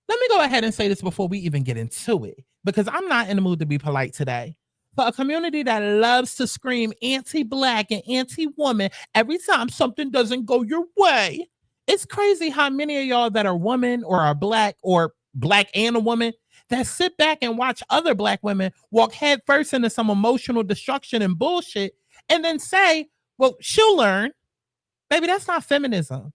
Let me go ahead and say this before we even get into it, because I'm not in the mood to be polite today. For a community that loves to scream anti-black and anti-woman every time something doesn't go your way, it's crazy how many of y'all that are women or black and a woman that sit back and watch other black women walk headfirst into some emotional destruction and bullshit and then say, well, she'll learn. Baby, that's not feminism.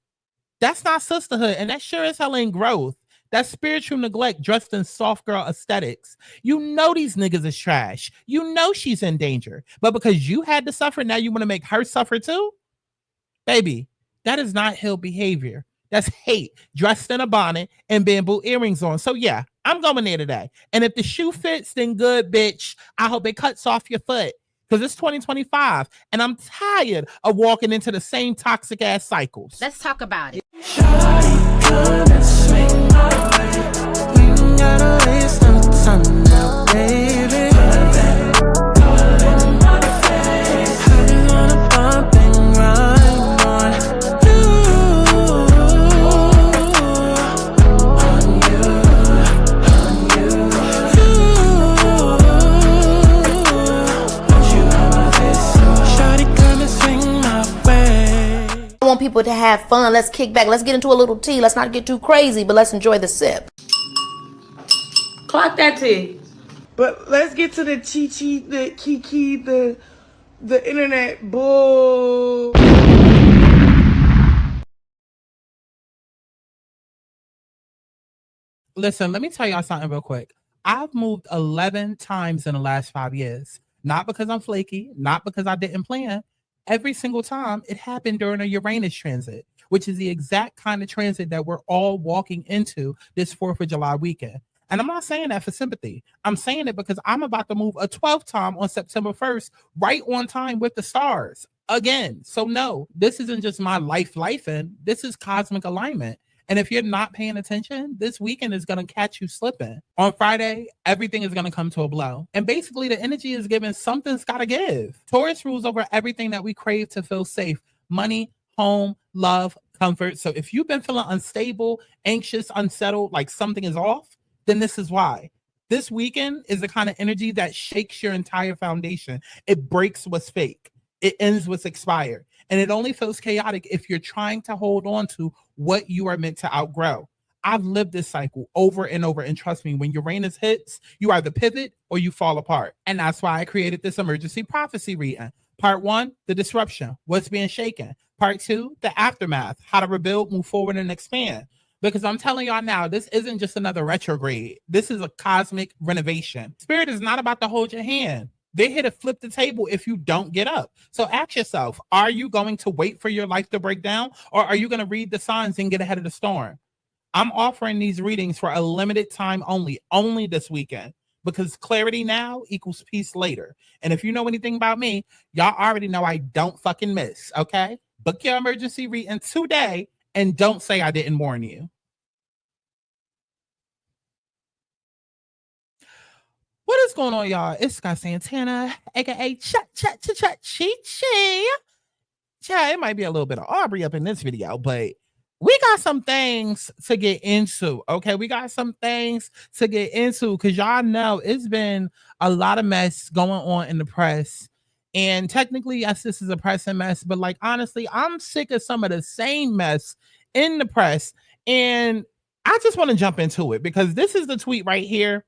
That's not sisterhood. And that sure as hell ain't growth. That's spiritual neglect dressed in soft girl aesthetics. You know these niggas is trash. You know she's in danger. But because you had to suffer, now you want to make her suffer too? Baby, that is not hill behavior. That's hate dressed in a bonnet and bamboo earrings on. So yeah, I'm going there today. And if the shoe fits, then good, bitch. I hope it cuts off your foot. Because it's 2025 and I'm tired of walking into the same toxic ass cycles. Let's talk about it. Shawty, come and swing my way. We ain't gotta waste no time now, baby. Put that in my face. I just wanna bump and grind on you. Won't you have my face? Shawty, come and swing my way. I want people to have fun. Let's kick back. Let's get into a little tea. Let's not get too crazy, but let's enjoy the sip. Clock that tea. But let's get to the chi-chi, the kiki, the internet bull. Listen, let me tell y'all something real quick. I've moved 11 times in the last 5 years. Not because I'm flaky, not because I didn't plan. Every single time it happened during a Uranus transit, which is the exact kind of transit that we're all walking into this 4th of July weekend. And I'm not saying that for sympathy. I'm saying it because I'm about to move a 12th time on September 1st, right on time with the stars again. So no, this isn't just my life-and this is cosmic alignment. And if you're not paying attention, this weekend is going to catch you slipping. On Friday, everything is going to come to a blow. And basically, the energy is given something's got to give. Taurus rules over everything that we crave to feel safe: money, home, love, comfort. So if you've been feeling unstable, anxious, unsettled, like something is off, then this is why. This weekend is the kind of energy that shakes your entire foundation. It breaks what's fake. It ends what's expired. And it only feels chaotic if you're trying to hold on to what you are meant to outgrow. I've lived this cycle over and over. And trust me, when Uranus hits, you either pivot or you fall apart. And that's why I created this emergency prophecy reading. Part 1, the disruption, what's being shaken. Part 2, the aftermath, how to rebuild, move forward, and expand. Because I'm telling y'all now, this isn't just another retrograde. This is a cosmic renovation. Spirit is not about to hold your hand. They're here to flip the table if you don't get up. So ask yourself, are you going to wait for your life to break down, or are you going to read the signs and get ahead of the storm? I'm offering these readings for a limited time only this weekend, because clarity now equals peace later. And if you know anything about me, y'all already know I don't fucking miss, okay? Book your emergency reading today and don't say I didn't warn you. What is going on, y'all? It's Skai Santana, aka Chi. It might be a little bit of Aubrey up in this video, but we got some things to get into, okay? We got some things to get into because y'all know it's been a lot of mess going on in the press. And technically, yes, this is a pressing mess, but like, honestly, I'm sick of some of the same mess in the press. And I just want to jump into it because this is the tweet right here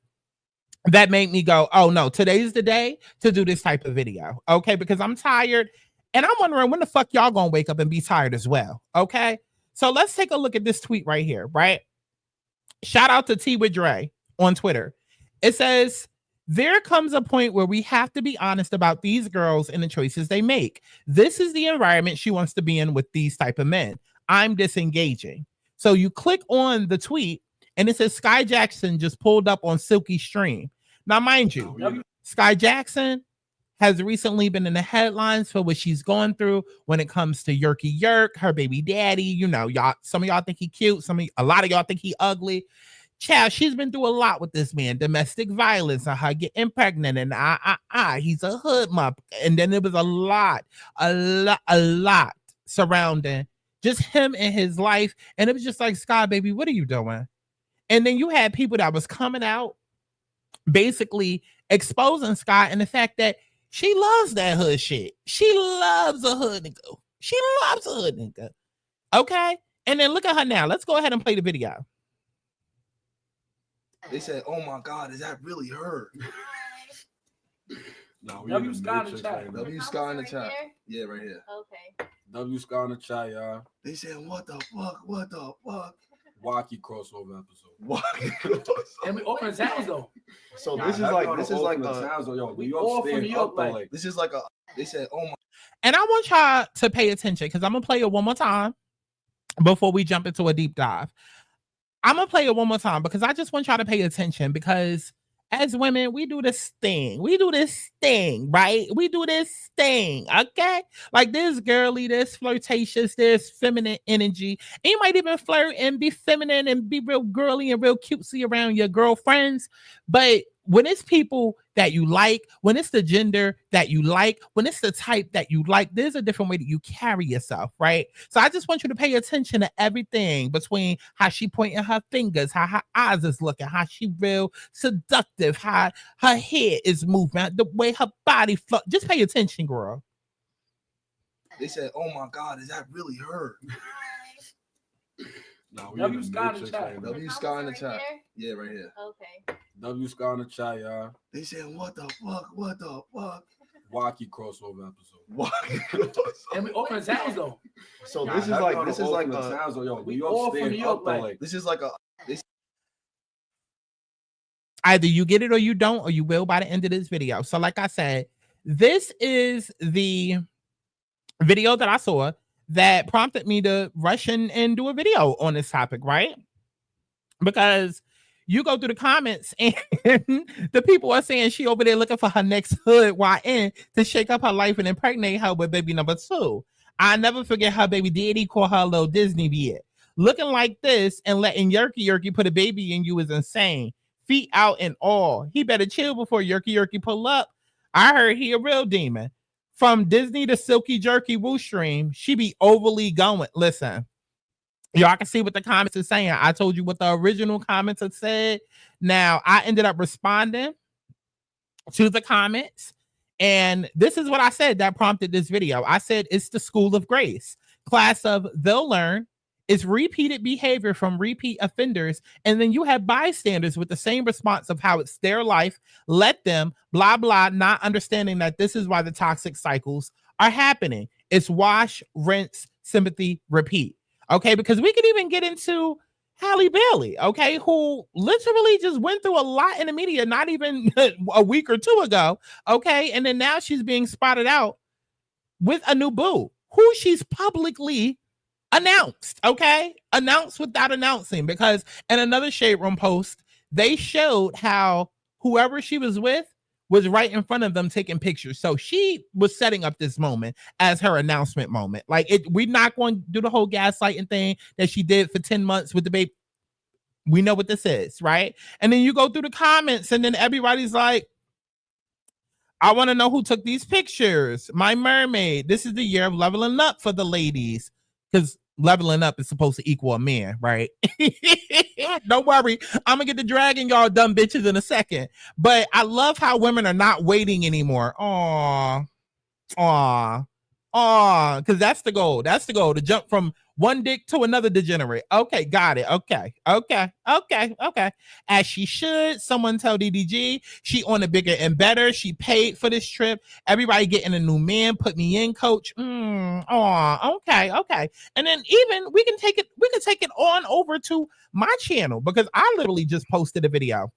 that made me go, oh no, today's the day to do this type of video, okay? Because I'm tired and I'm wondering when the fuck y'all gonna wake up and be tired as well, okay? So let's take a look at this tweet right here, right? Shout out to T with Dre on Twitter. It says, there comes a point where we have to be honest about these girls and the choices they make. This is the environment she wants to be in with these type of men. I'm disengaging. So you click on the tweet and it says Skai Jackson just pulled up on Silky Stream. Now, mind you, Skai Jackson has recently been in the headlines for what she's going through when it comes to Yerky Yerk, her baby daddy. You know, y'all, some of y'all think he cute. A lot of y'all think he ugly. Child, she's been through a lot with this man. Domestic violence and her getting pregnant and he's a hood mup. And then there was a lot surrounding just him and his life. And it was just like, Skai, baby, what are you doing? And then you had people that was coming out basically exposing Skai and the fact that she loves that hood shit. She loves a hood nigga. She loves a hood nigga. Okay? And then look at her now. Let's go ahead and play the video. They said, "Oh my God, is that really her?" No, W Skai in the chat. W Skai in the chat. Yeah, right here. Okay. W Skai in the chat, y'all. They said, "What the fuck? What the fuck?" Wacky crossover episode. Wacky crossover. And we open the sounds though. So this is like yo, we all from New York, like this is like a. They said, "Oh my." And I want y'all to pay attention because I'm gonna play it one more time before we jump into a deep dive. I'm gonna play it one more time because I just want y'all to pay attention because as women, we do this thing. We do this thing, right? We do this thing, okay? Like this girly, this flirtatious, this feminine energy. And you might even flirt and be feminine and be real girly and real cutesy around your girlfriends. But when it's people that you like, when it's the gender that you like, when it's the type that you like, there's a different way that you carry yourself, right? So I just want you to pay attention to everything between how she pointing her fingers, how her eyes is looking, how she real seductive, how her head is moving, the way her body flows. Just pay attention, girl. They said, "Oh my God, is that really her?" No, W Skai in the chat. W Skai in the chat. Yeah, right here. Okay. W Skai in the chat, y'all. They said, "What the fuck? What the fuck?" Wacky crossover episode. Wacky crossover. And we open the sounds though. So this is like a. sounds, yo, we all from New York, like This is like a. Either you get it or you don't, or you will by the end of this video. So like I said, this is the video that I saw that prompted me to rush in and do a video on this topic, right? Because you go through the comments and the people are saying she over there looking for her next hood YN to shake up her life and impregnate her with baby number 2. I never forget her baby daddy call her a little Disney bit. Looking like this and letting Yerky put a baby in you is insane. Feet out and all. He better chill before Yerky pull up. I heard he a real demon. From Disney to Silky Jerky Woo Stream, she be overly going. Listen, y'all can see what the comments are saying. I told you what the original comments had said. Now, I ended up responding to the comments, and this is what I said that prompted this video. I said, it's the school of grace. Class of they'll learn. It's repeated behavior from repeat offenders. And then you have bystanders with the same response of how it's their life. Let them, blah, blah, not understanding that this is why the toxic cycles are happening. It's wash, rinse, sympathy, repeat. Okay, because we could even get into Halle Bailey, okay, who literally just went through a lot in the media, not even a week or two ago, okay? And then now she's being spotted out with a new boo, who she's publicly announced, okay? Announced without announcing, because in another Shade Room post, they showed how whoever she was with was right in front of them taking pictures. So she was setting up this moment as her announcement moment. Like, we're not going to do the whole gaslighting thing that she did for 10 months with the baby. We know what this is, right? And then you go through the comments and then everybody's like, I want to know who took these pictures. My mermaid. This is the year of leveling up for the ladies. Because leveling up is supposed to equal a man, right? Don't worry. I'm going to get to dragging y'all dumb bitches in a second. But I love how women are not waiting anymore. Aww. Because that's the goal. That's the goal, to jump from one dick to another degenerate. Okay, got it. Okay. As she should. Someone tell DDG she on a bigger and better. She paid for this trip. Everybody getting a new man. Put me in, coach. Okay. And then even we can take it on over to my channel, because I literally just posted a video.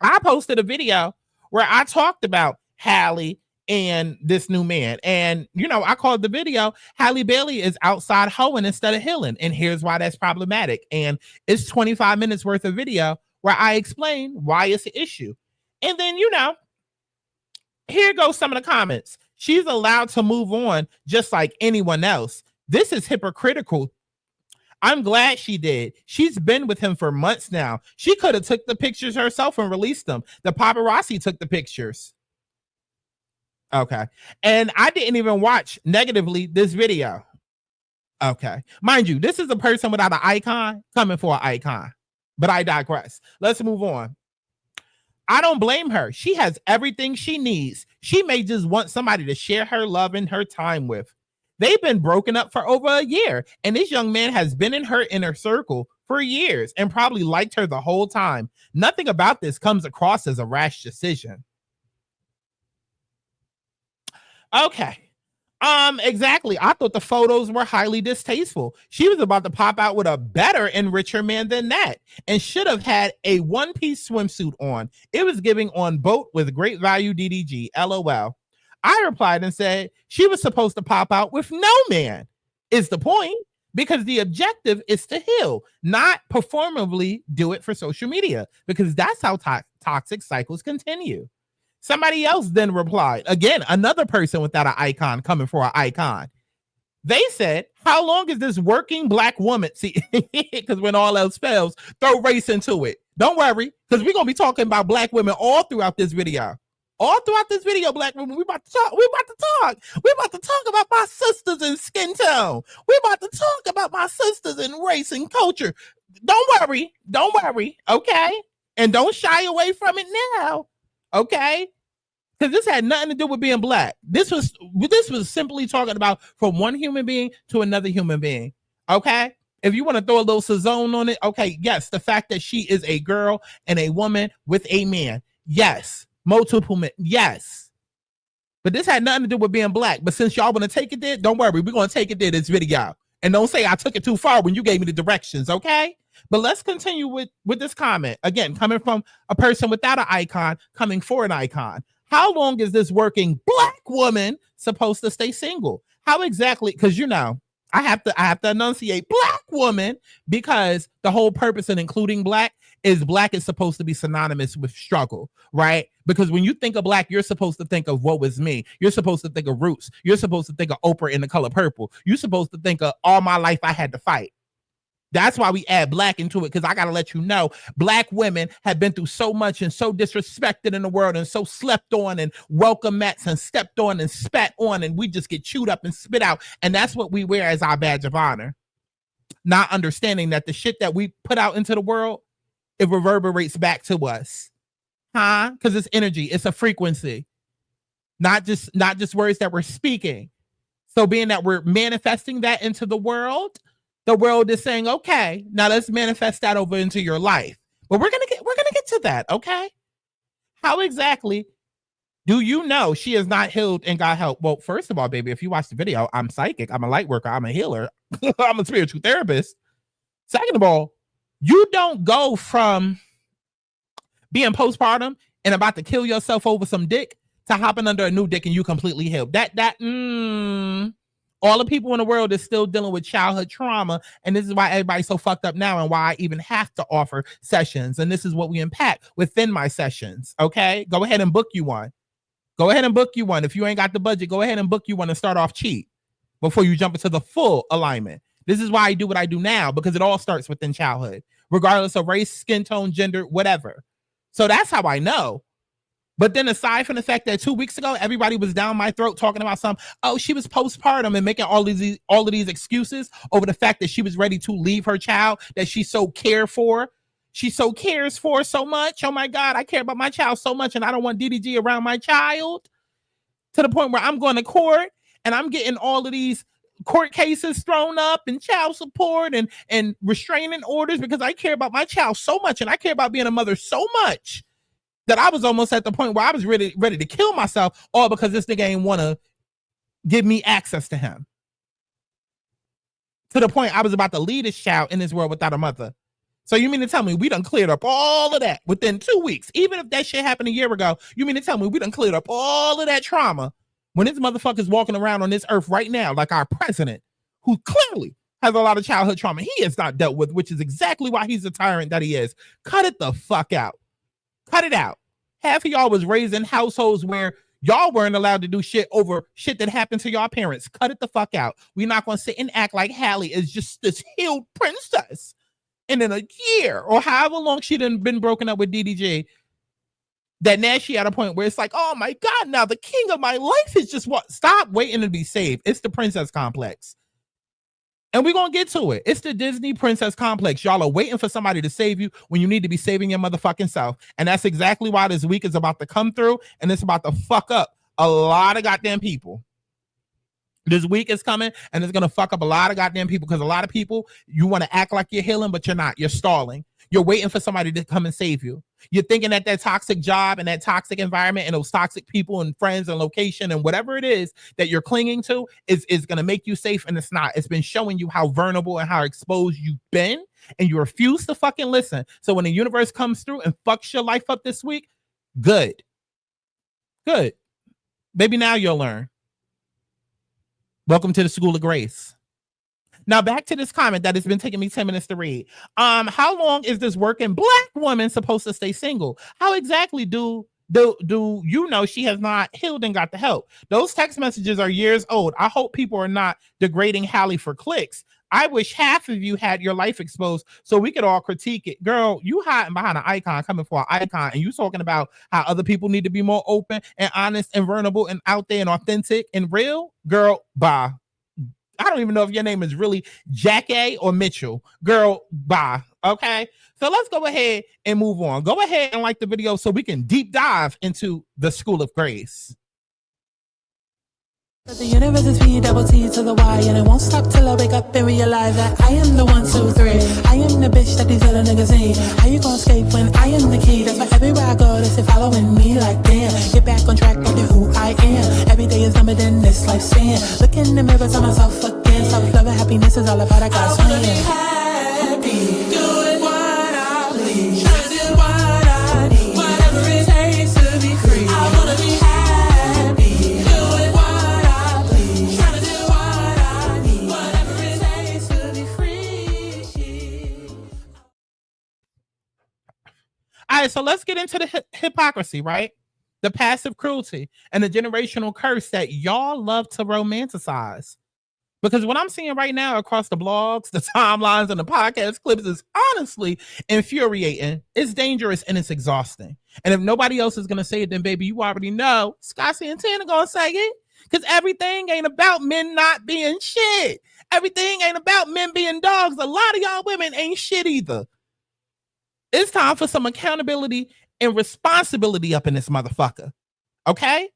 I posted a video where I talked about Halle and this new man. And, you know, I called the video, Halle Bailey is outside hoeing instead of healing. And here's why that's problematic. And it's 25 minutes worth of video where I explain why it's an issue. And then, you know, here goes some of the comments. She's allowed to move on just like anyone else. This is hypocritical. I'm glad she did. She's been with him for months now. She could have took the pictures herself and released them. The paparazzi took the pictures. Okay. And I didn't even watch negatively this video. Okay. Mind you, this is a person without an icon coming for an icon. But I digress. Let's move on. I don't blame her. She has everything she needs. She may just want somebody to share her love and her time with. They've been broken up for over a year, and this young man has been in her inner circle for years and probably liked her the whole time. Nothing about this comes across as a rash decision. Okay. Exactly. I thought the photos were highly distasteful. She was about to pop out with a better and richer man than that, and should have had a one-piece swimsuit on. It was giving on boat with great value DDG. LOL. I replied and said she was supposed to pop out with no man. Is the point, because the objective is to heal, not performatively do it for social media, because that's how toxic cycles continue. Somebody else then replied, again, another person without an icon coming for an icon. They said, how long is this working black woman? See, because when all else fails, throw race into it. Don't worry, because we're going to be talking about black women all throughout this video. All throughout this video, black women, we're about to talk. We're about to talk about my sisters in skin tone. We're about to talk about my sisters in race and culture. Don't worry, okay? And don't shy away from it now. Okay, because this had nothing to do with being black. This was simply talking about from one human being to another human being. Okay, if you want to throw a little zone on it, okay, yes, the fact that she is a girl and a woman with a man, yes, multiple men, yes. But this had nothing to do with being black. But since y'all want to take it there, don't worry, we're gonna take it there this video. And don't say I took it too far when you gave me the directions, okay? But let's continue with this comment. Again, coming from a person without an icon, coming for an icon. How long is this working black woman supposed to stay single? How exactly? Because I have to enunciate black woman, because the whole purpose in including black is supposed to be synonymous with struggle, right? Because when you think of black, you're supposed to think of Woe Is Me. You're supposed to think of Roots. You're supposed to think of Oprah in The Color Purple. You're supposed to think of All My Life I Had to Fight. That's why we add black into it, because I got to let you know, black women have been through so much and so disrespected in the world and so slept on and welcome mats and stepped on and spat on, and we just get chewed up and spit out. And that's what we wear as our badge of honor. Not understanding that the shit that we put out into the world, it reverberates back to us. Because it's energy, it's a frequency. Not just words that we're speaking. So being that we're manifesting that into the world is saying, okay, now let's manifest that over into your life. But we're gonna get to that, okay? How exactly do you know she is not healed and got help? Well, first of all, baby, if you watch the video, I'm psychic, I'm a light worker, I'm a healer, I'm a spiritual therapist. Second of all, you don't go from being postpartum and about to kill yourself over some dick to hopping under a new dick and you completely healed. All the people in the world is still dealing with childhood trauma, and this is why everybody's so fucked up now, and why I even have to offer sessions, and this is what we impact within my sessions, okay? Go ahead and book you one. If you ain't got the budget, go ahead and book you one and start off cheap before you jump into the full alignment. This is why I do what I do now, because it all starts within childhood, regardless of race, skin tone, gender, whatever. So that's how I know. But then aside from the fact that 2 weeks ago, everybody was down my throat talking about she was postpartum and making all of these excuses over the fact that she was ready to leave her child that she so cares for so much. Oh my God, I care about my child so much and I don't want DDG around my child, to the point where I'm going to court and I'm getting all of these court cases thrown up and child support and restraining orders because I care about my child so much and I care about being a mother so much that I was almost at the point where I was ready to kill myself, all because this nigga ain't want to give me access to him. To the point I was about to leave this child in this world without a mother. So you mean to tell me we done cleared up all of that within 2 weeks? Even if that shit happened a year ago, you mean to tell me we done cleared up all of that trauma when this motherfucker's walking around on this earth right now like our president, who clearly has a lot of childhood trauma he has not dealt with, which is exactly why he's the tyrant that he is. Cut it the fuck out. Cut it out. Half of y'all was raised in households where y'all weren't allowed to do shit over shit that happened to y'all parents. Cut it the fuck out. We're not going to sit and act like Halle is just this healed princess. And in a year or however long she done been broken up with DDG, that now she at a point where it's like, oh my God, now the king of my life is just what? Stop waiting to be saved. It's the princess complex. And we're going to get to it. It's the Disney princess complex. Y'all are waiting for somebody to save you when you need to be saving your motherfucking self. And that's exactly why this week is about to come through, and it's about to fuck up a lot of goddamn people. This week is coming, and it's going to fuck up a lot of goddamn people, because a lot of people, you want to act like you're healing, but you're not. You're stalling. You're waiting for somebody to come and save you. You're thinking that toxic job and that toxic environment and those toxic people and friends and location and whatever it is that you're clinging to is going to make you safe, and it's not. It's been showing you how vulnerable and how exposed you've been, and you refuse to fucking listen. So when the universe comes through and fucks your life up this week, good. Maybe now you'll learn. Welcome to the School of Grace. Now back to this comment that has been taking me 10 minutes to read. How long is this working black woman supposed to stay single? How exactly do you know she has not healed and got the help? Those text messages are years old. I hope people are not degrading Halle for clicks. I wish half of you had your life exposed so we could all critique it. Girl, you hiding behind an icon, coming for an icon, and you talking about how other people need to be more open and honest and vulnerable and out there and authentic and real. Girl, bye. I don't even know if your name is really Jackie or Mitchell. Girl, bye. Okay? So let's go ahead and move on. Go ahead and like the video so we can deep dive into the School of Grace. The universe is me, double T to the Y, and it won't stop till I wake up and realize that I am the 1, 2, 3. I am the bitch that these other niggas ain't. How you gonna escape when I am the key? That's why everywhere I go, they say following me like damn. Get back on track, back to who I am. Every day is numbered in this lifespan. Look in the mirror, tell myself again. Self-love and happiness is all about I got swing. I wanna be happy, doing what I please. Trying to do what I need, whatever it takes to be free. I wanna be happy. All right, so let's get into the hypocrisy, right? The passive cruelty and the generational curse that y'all love to romanticize. Because what I'm seeing right now across the blogs, the timelines, and the podcast clips is honestly infuriating. It's dangerous and it's exhausting. And if nobody else is going to say it, then baby, you already know Skai Santana going to say it. Because everything ain't about men not being shit. Everything ain't about men being dogs. A lot of y'all women ain't shit either. It's time for some accountability and responsibility up in this motherfucker. Okay?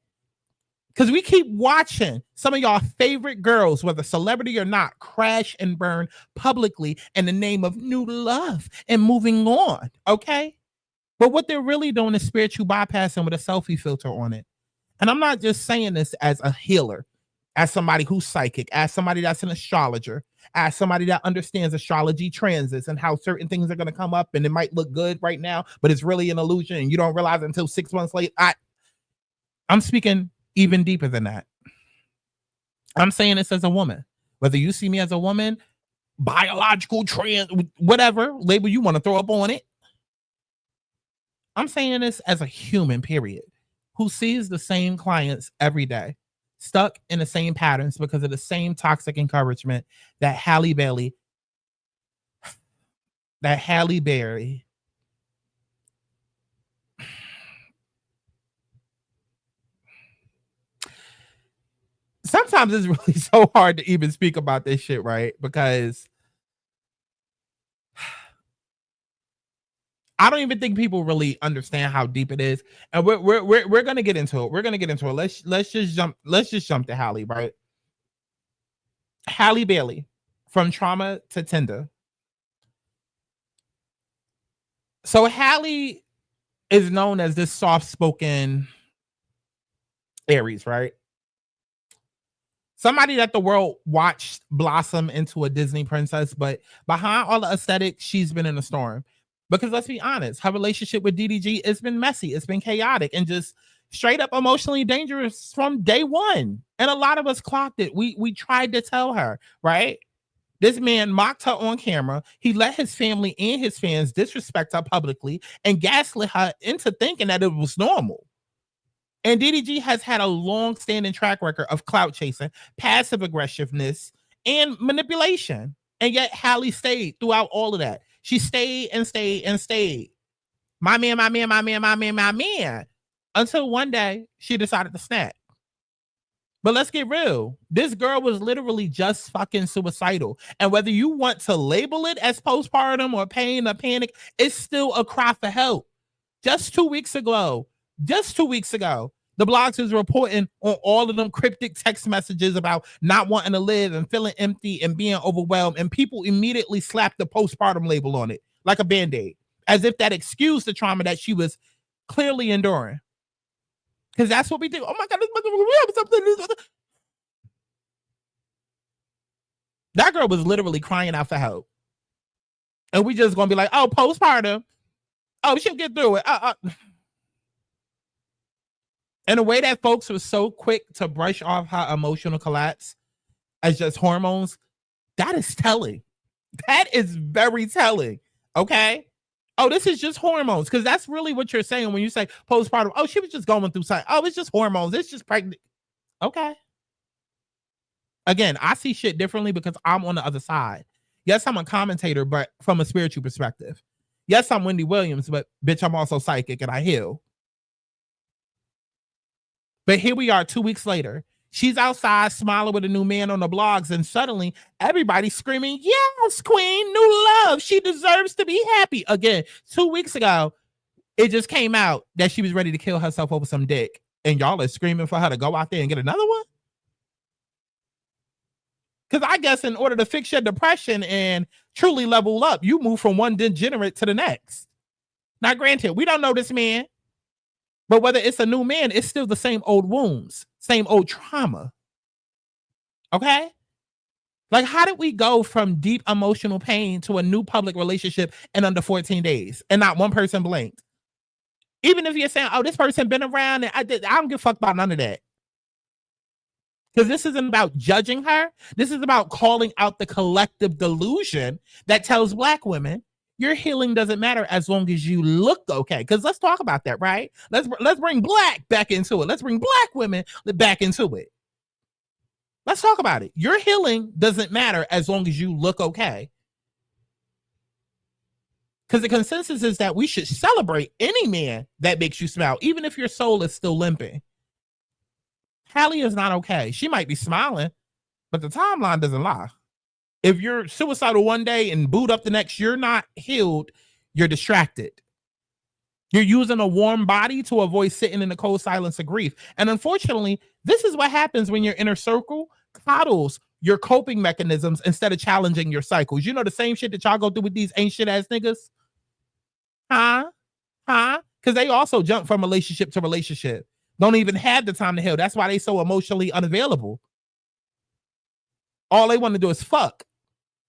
Because we keep watching some of y'all favorite girls, whether celebrity or not, crash and burn publicly in the name of new love and moving on. Okay? But what they're really doing is spiritual bypassing with a selfie filter on it. And I'm not just saying this as a healer, as somebody who's psychic, as somebody that's an astrologer, as somebody that understands astrology transits and how certain things are going to come up and it might look good right now, but it's really an illusion and you don't realize it until 6 months later. I'm speaking even deeper than that. I'm saying this as a woman. Whether you see me as a woman, biological, trans, whatever label you want to throw up on it. I'm saying this as a human, period, who sees the same clients every day, stuck in the same patterns because of the same toxic encouragement that Halle Bailey, sometimes it's really so hard to even speak about this shit, right? Because I don't even think people really understand how deep it is, and we're gonna get into it. We're gonna get into it. Let's just jump to Halle, right? Halle Bailey, from trauma to tender. So Halle is known as this soft-spoken Aries, right? Somebody that the world watched blossom into a Disney princess, but behind all the aesthetics, she's been in a storm. Because let's be honest, her relationship with DDG has been messy. It's been chaotic and just straight up emotionally dangerous from day one. And a lot of us clocked it. We tried to tell her, right? This man mocked her on camera. He let his family and his fans disrespect her publicly and gaslit her into thinking that it was normal. And DDG has had a long-standing track record of clout chasing, passive aggressiveness, and manipulation. And yet Halle stayed throughout all of that. She stayed and stayed and stayed. My man. Until one day she decided to snap. But let's get real. This girl was literally just fucking suicidal. And whether you want to label it as postpartum or pain or panic, it's still a cry for help. Just 2 weeks ago, the blogs was reporting on all of them cryptic text messages about not wanting to live and feeling empty and being overwhelmed. And people immediately slapped the postpartum label on it like a Band-Aid, as if that excused the trauma that she was clearly enduring. Because that's what we do. Oh my God, we have something. That girl was literally crying out for help. And we just going to be like, oh, postpartum. Oh, she'll get through it. And the way that folks were so quick to brush off her emotional collapse as just hormones, that is telling. That is very telling. Okay? Oh, this is just hormones. Because that's really what you're saying when you say postpartum. Oh, she was just going through something. Oh, it's just hormones. It's just pregnant. Okay. Again, I see shit differently because I'm on the other side. Yes, I'm a commentator, but from a spiritual perspective. Yes, I'm Wendy Williams, but bitch, I'm also psychic and I heal. But here we are 2 weeks later. She's outside smiling with a new man on the blogs, and suddenly everybody's screaming, yes, queen, new love. She deserves to be happy. Again, 2 weeks ago, it just came out that she was ready to kill herself over some dick. And y'all are screaming for her to go out there and get another one? Because I guess in order to fix your depression and truly level up, you move from one degenerate to the next. Now, granted, we don't know this man. But whether it's a new man, it's still the same old wounds, same old trauma. Okay? Like, how did we go from deep emotional pain to a new public relationship in under 14 days and not one person blinked? Even if you're saying, oh, this person been around, and I don't give a fuck about none of that. Because this isn't about judging her. This is about calling out the collective delusion that tells Black women, your healing doesn't matter as long as you look okay. Because let's talk about that, right? Let's bring Black back into it. Let's bring Black women back into it. Let's talk about it. Your healing doesn't matter as long as you look okay. Because the consensus is that we should celebrate any man that makes you smile, even if your soul is still limping. Halle is not okay. She might be smiling, but the timeline doesn't lie. If you're suicidal one day and boot up the next, you're not healed. You're distracted. You're using a warm body to avoid sitting in the cold silence of grief. And unfortunately, this is what happens when your inner circle coddles your coping mechanisms instead of challenging your cycles. You know the same shit that y'all go through with these ain't shit ass niggas? Huh? Because they also jump from relationship to relationship. Don't even have the time to heal. That's why they so emotionally unavailable. All they want to do is fuck.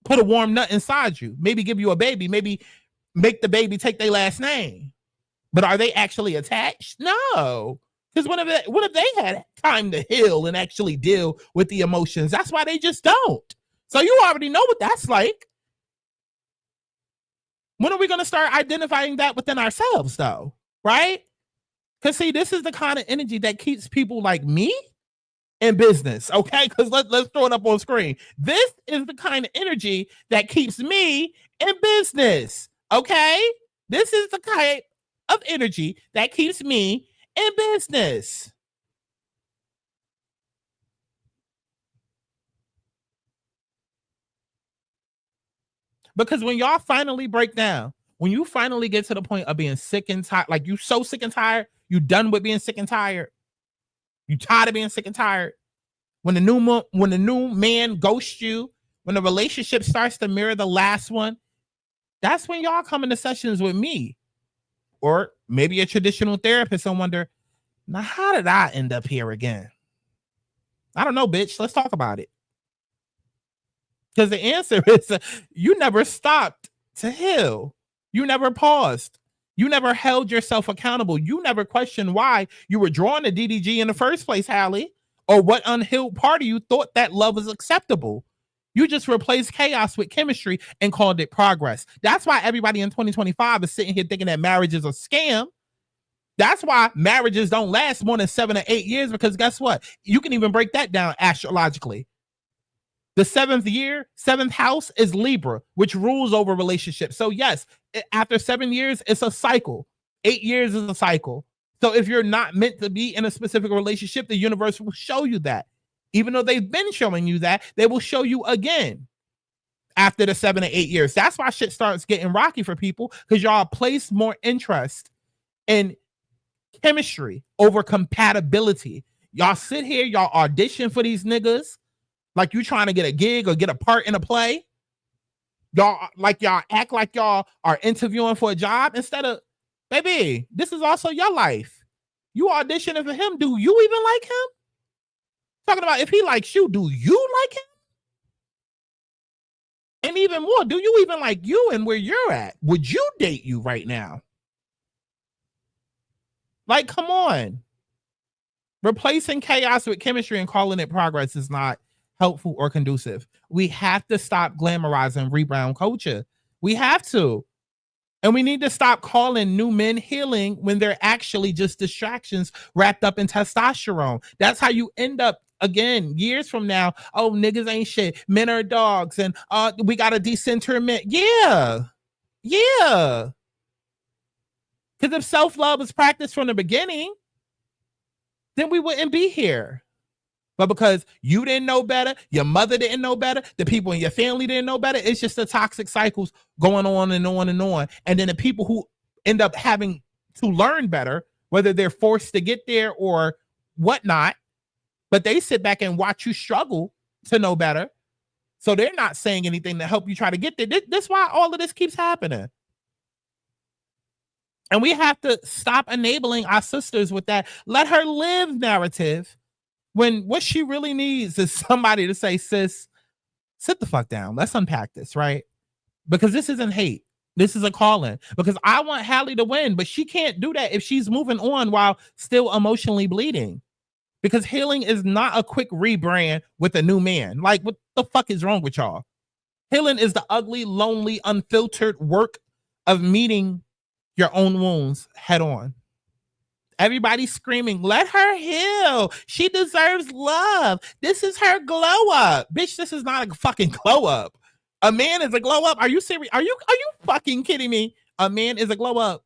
Put a warm nut inside you. Maybe give you a baby. Maybe make the baby take their last name. But are they actually attached? No. Because what if they had time to heal and actually deal with the emotions? That's why they just don't. So you already know what that's like. When are we going to start identifying that within ourselves, though? Right? Because, see, this is the kind of energy that keeps people like me in business, okay? Because let's throw it up on screen. This is the kind of energy that keeps me in business, okay? This is the kind of energy that keeps me in business. Because when y'all finally break down, when you finally get to the point of being sick and tired, like you so sick and tired, you done with being sick and tired, you tired of being sick and tired, when the new man ghosts you, when the relationship starts to mirror the last one, that's when y'all come into sessions with me. Or maybe a traditional therapist and wonder, now how did I end up here again? I don't know, bitch. Let's talk about it. Because the answer is you never stopped to heal. You never paused. You never held yourself accountable. You never questioned why you were drawn to DDG in the first place, Halle, or what unhealed part of you thought that love was acceptable. You just replaced chaos with chemistry and called it progress. That's why everybody in 2025 is sitting here thinking that marriage is a scam. That's why marriages don't last more than 7 or 8 years, because guess what? You can even break that down astrologically. The 7th house is Libra, which rules over relationships. So yes, after 7 years, it's a cycle. 8 years is a cycle. So if you're not meant to be in a specific relationship, the universe will show you that. Even though they've been showing you that, they will show you again after the 7 to 8 years. That's why shit starts getting rocky for people, because y'all place more interest in chemistry over compatibility. Y'all sit here, y'all audition for these niggas like you trying to get a gig or get a part in a play. Y'all act like y'all are interviewing for a job instead of, baby, this is also your life. You auditioning for him. Do you even like him? Talking about if he likes you, do you like him? And even more, do you even like you and where you're at? Would you date you right now? Like, come on. Replacing chaos with chemistry and calling it progress is not helpful or conducive. We have to stop glamorizing rebound culture. We have to. And we need to stop calling new men healing when they're actually just distractions wrapped up in testosterone. That's how you end up, again, years from now. Oh, niggas ain't shit. Men are dogs. And we got to decenter men. Yeah. Yeah. Because if self-love was practiced from the beginning, then we wouldn't be here. But because you didn't know better, your mother didn't know better, the people in your family didn't know better, it's just the toxic cycles going on and on and on. And then the people who end up having to learn better, whether they're forced to get there or whatnot, but they sit back and watch you struggle to know better. So they're not saying anything to help you try to get there. That's why all of this keeps happening. And we have to stop enabling our sisters with that let her live narrative, when what she really needs is somebody to say, sis, sit the fuck down. Let's unpack this, right? Because this isn't hate. This is a calling. Because I want Halle to win, but she can't do that if she's moving on while still emotionally bleeding. Because healing is not a quick rebrand with a new man. Like, what the fuck is wrong with y'all? Healing is the ugly, lonely, unfiltered work of meeting your own wounds head on. Everybody's screaming, let her heal. She deserves love. This is her glow up. Bitch, this is not a fucking glow up. A man is a glow up. Are you serious? Are you fucking kidding me? A man is a glow up.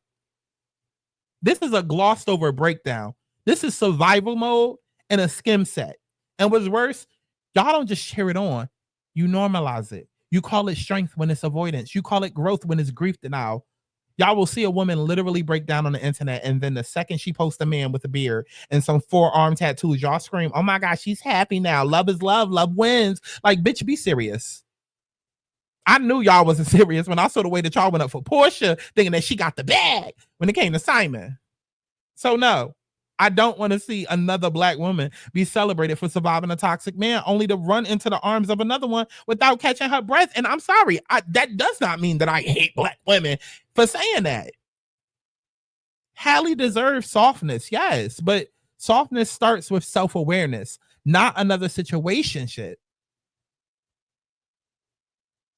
This is a glossed over breakdown. This is survival mode and a skim set. And what's worse, y'all don't just cheer it on. You normalize it. You call it strength when it's avoidance. You call it growth when it's grief denial. Y'all will see a woman literally break down on the internet, and then the second she posts a man with a beard and some forearm tattoos, y'all scream, oh my God, she's happy now. Love is love. Love wins. Like, bitch, be serious. I knew y'all wasn't serious when I saw the way that y'all went up for Portia, thinking that she got the bag when it came to Simon. So no, I don't want to see another Black woman be celebrated for surviving a toxic man, only to run into the arms of another one without catching her breath. And I'm sorry, that does not mean that I hate Black women for saying that. Halle deserves softness, yes, but softness starts with self-awareness, not another situation shit.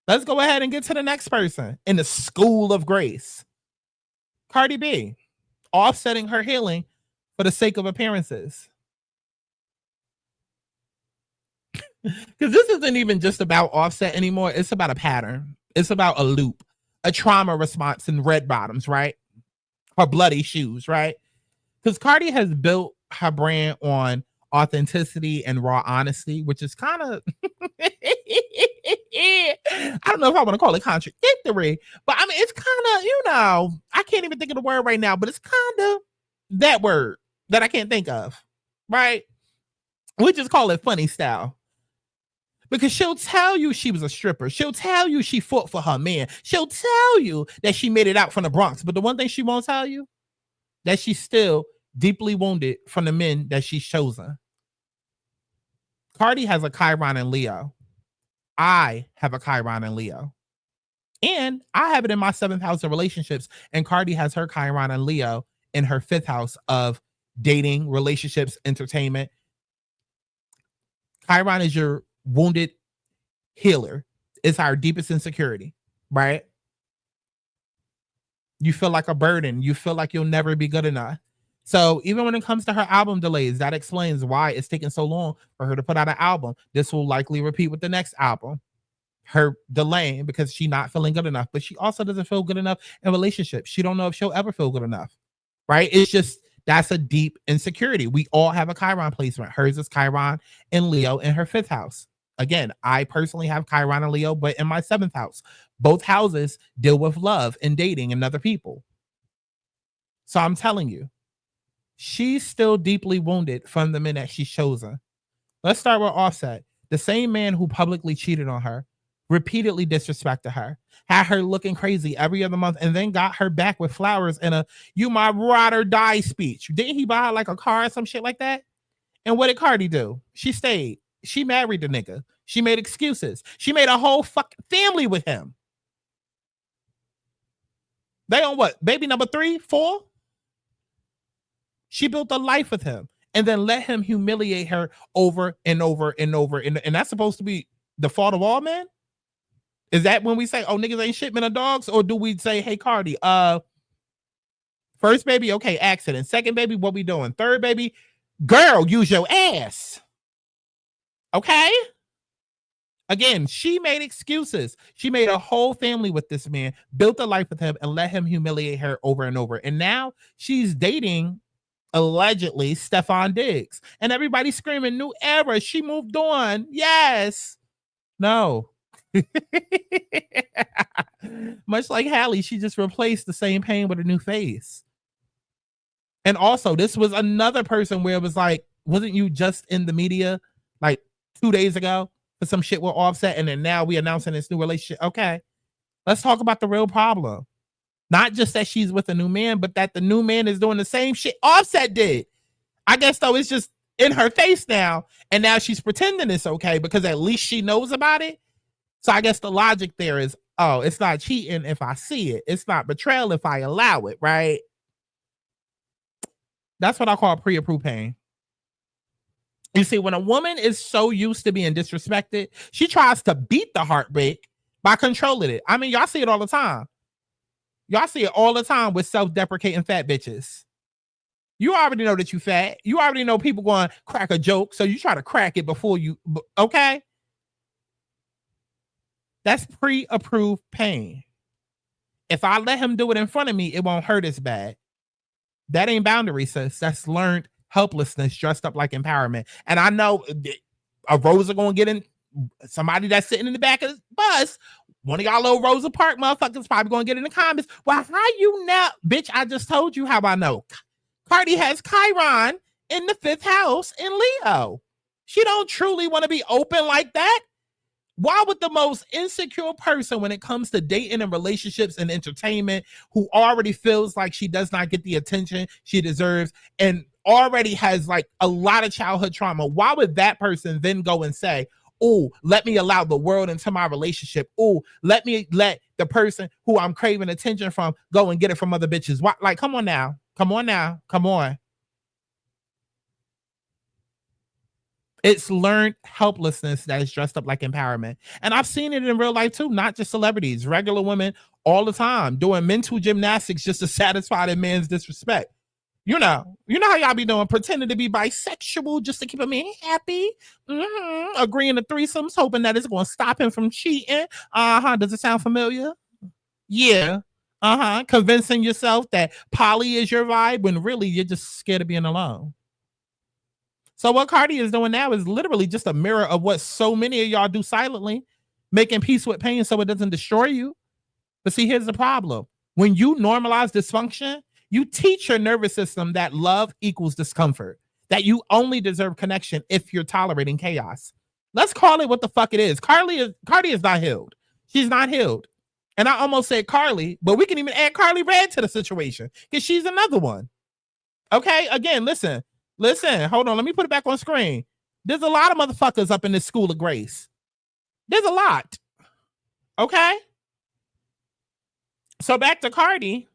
Let's go ahead and get to the next person in the school of grace. Cardi B, offsetting her healing for the sake of appearances. Because this isn't even just about Offset anymore. It's about a pattern. It's about a loop, a trauma response in red bottoms, right? Her bloody shoes, right? Because Cardi has built her brand on authenticity and raw honesty, which is kind of, I don't know if I want to call it contradictory, but I mean, it's kind of, I can't even think of the word right now, but it's kind of that word that I can't think of, right? We just call it funny style. Because she'll tell you she was a stripper. She'll tell you she fought for her man. She'll tell you that she made it out from the Bronx. But the one thing she won't tell you, that she's still deeply wounded from the men that she's chosen. Cardi has a Chiron in Leo. I have a Chiron in Leo. And I have it in my 7th house of relationships. And Cardi has her Chiron in Leo in her 5th house of dating, relationships, entertainment. Chiron is your wounded healer. It's our deepest insecurity, right? You feel like a burden. You feel like you'll never be good enough. So even when it comes to her album delays, that explains why it's taking so long for her to put out an album. This will likely repeat with the next album. Her delaying because she's not feeling good enough, but she also doesn't feel good enough in relationships. She don't know if she'll ever feel good enough, right? It's just That's a deep insecurity. We all have a Chiron placement. Hers is Chiron and Leo in her 5th house. Again, I personally have Chiron and Leo, but in my 7th house. Both houses deal with love and dating and other people. So I'm telling you, she's still deeply wounded from the men that she's chosen. Let's start with Offset. The same man who publicly cheated on her, repeatedly disrespected her, had her looking crazy every other month, and then got her back with flowers in a "you my ride or die" speech. Didn't he buy her like a car or some shit like that? And what did Cardi do? She stayed. She married the nigga. She made excuses. She made a whole fucking family with him. They on what? Baby number 3, 4? She built a life with him and then let him humiliate her over and over and over. And that's supposed to be the fault of all men? Is that when we say, oh, niggas ain't shit, men are dogs? Or do we say, hey, Cardi, first baby, okay, accident. Second baby, what we doing? Third baby, girl, use your ass. Okay? Again, she made excuses. She made a whole family with this man, built a life with him, and let him humiliate her over and over. And now she's dating, allegedly, Stefan Diggs. And everybody's screaming, new era. She moved on. Yes. No. Much like Halle, she just replaced the same pain with a new face. And also, this was another person where it was like, wasn't you just in the media like 2 days ago for some shit with Offset, and then now we announcing this new relationship? Okay, let's talk about the real problem. Not just that she's with a new man, but that the new man is doing the same shit Offset did. I guess though it's just in her face now, and now she's pretending it's okay because at least she knows about it. So I guess the logic there is, oh, it's not cheating if I see it. It's not betrayal if I allow it, right? That's what I call pre-approved pain. You see, when a woman is so used to being disrespected, she tries to beat the heartbreak by controlling it. I mean, y'all see it all the time. Y'all see it all the time with self-deprecating fat bitches. You already know that you fat. You already know people going to crack a joke, so you try to crack it before you, okay? That's pre-approved pain. If I let him do it in front of me, it won't hurt as bad. That ain't boundary, sis. That's learned helplessness dressed up like empowerment. And I know a Rosa gonna get in, somebody that's sitting in the back of the bus, one of y'all little Rosa Park motherfuckers probably gonna get in the comments. Well, how you know? Bitch, I just told you how I know. Cardi has Chiron in the 5th house in Leo. She don't truly want to be open like that. Why would the most insecure person when it comes to dating and relationships and entertainment, who already feels like she does not get the attention she deserves and already has like a lot of childhood trauma, why would that person then go and say, oh, let me allow the world into my relationship? Oh, let the person who I'm craving attention from go and get it from other bitches. Why? Like, come on now. Come on now. Come on. It's learned helplessness that is dressed up like empowerment. And I've seen it in real life too, not just celebrities, regular women all the time doing mental gymnastics just to satisfy their man's disrespect. You know how y'all be doing, pretending to be bisexual just to keep a man happy, agreeing to threesomes, hoping that it's going to stop him from cheating. Does it sound familiar? Yeah. Convincing yourself that poly is your vibe when really you're just scared of being alone. So what Cardi is doing now is literally just a mirror of what so many of y'all do silently, making peace with pain so it doesn't destroy you. But see, here's the problem. When you normalize dysfunction, you teach your nervous system that love equals discomfort, that you only deserve connection if you're tolerating chaos. Let's call it what the fuck it is. Cardi is not healed. She's not healed. And I almost said Carly, but we can even add Carly Red to the situation because she's another one. Okay, again, listen, hold on. Let me put it back on screen. There's a lot of motherfuckers up in this school of grace. There's a lot. Okay? So back to Cardi.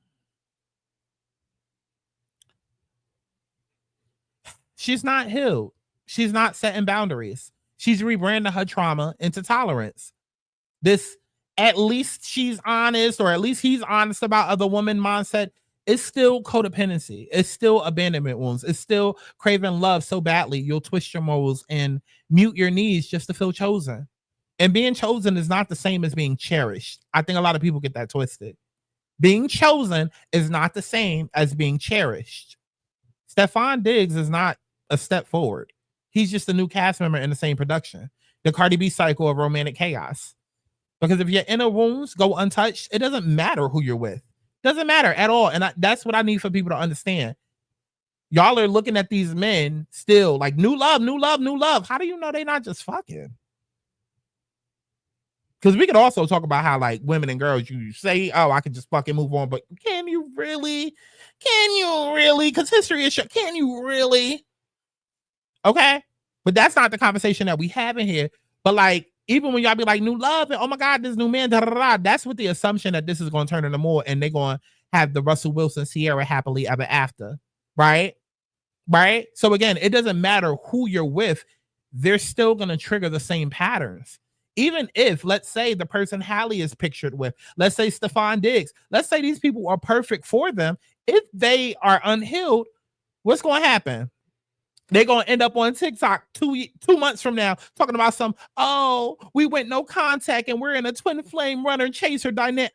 She's not healed. She's not setting boundaries. She's rebranding her trauma into tolerance. This, at least she's honest, or at least he's honest about other women mindset. It's still codependency. It's still abandonment wounds. It's still craving love so badly you'll twist your morals and mute your needs just to feel chosen. And being chosen is not the same as being cherished. I think a lot of people get that twisted. Being chosen is not the same as being cherished. Stefan Diggs is not a step forward. He's just a new cast member in the same production. The Cardi B cycle of romantic chaos. Because if your inner wounds go untouched, it doesn't matter who you're with. Doesn't matter at all. And that's what I need for people to understand. Y'all are looking at these men still like new love, new love, new love. How do you know they're not just fucking? Because we could also talk about how like women and girls, you say, oh, I could just fucking move on. But can you really? Can you really? Because history is short. Can you really? Okay. But that's not the conversation that we have in here. But like, even when y'all be like new love and oh my God, this new man, da, da, da, that's with the assumption that this is going to turn into more and they're going to have the Russell Wilson Sierra happily ever after. Right? Right? So again, it doesn't matter who you're with, they're still going to trigger the same patterns. Even if, let's say, the person Halle is pictured with, let's say Stefan Diggs, let's say these people are perfect for them. If they are unhealed, what's going to happen? They're going to end up on TikTok 2 months from now talking about some, oh, we went no contact and we're in a twin flame runner chaser dynamic.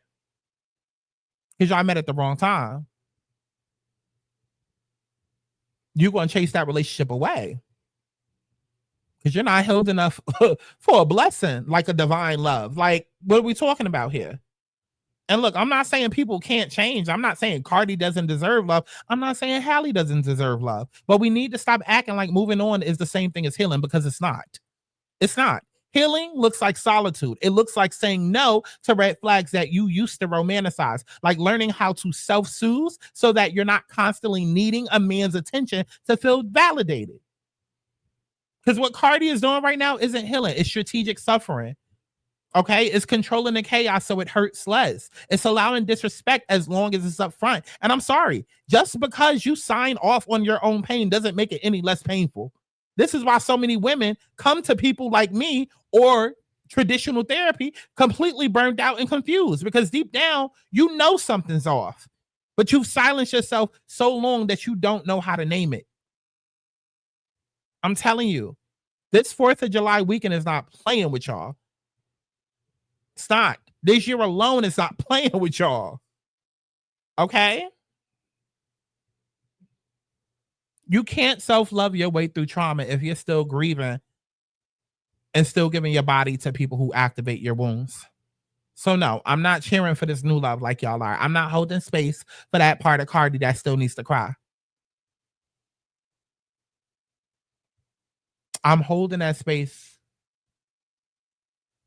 Because y'all met at the wrong time. You're going to chase that relationship away. Because you're not healed enough for a blessing, like a divine love. Like, what are we talking about here? And look, I'm not saying people can't change. I'm not saying Cardi doesn't deserve love. I'm not saying Halle doesn't deserve love. But we need to stop acting like moving on is the same thing as healing, because it's not. It's not. Healing looks like solitude. It looks like saying no to red flags that you used to romanticize, like learning how to self-soothe so that you're not constantly needing a man's attention to feel validated. Because what Cardi is doing right now isn't healing. It's strategic suffering. Okay, it's controlling the chaos so it hurts less. It's allowing disrespect as long as it's up front. And I'm sorry, just because you sign off on your own pain doesn't make it any less painful. This is why so many women come to people like me or traditional therapy completely burned out and confused, because deep down, you know something's off, but you've silenced yourself so long that you don't know how to name it. I'm telling you, this 4th of July weekend is not playing with y'all. It's not. This year alone is not playing with y'all. Okay? You can't self-love your way through trauma if you're still grieving and still giving your body to people who activate your wounds. So no, I'm not cheering for this new love like y'all are. I'm not holding space for that part of Cardi that still needs to cry. I'm holding that space.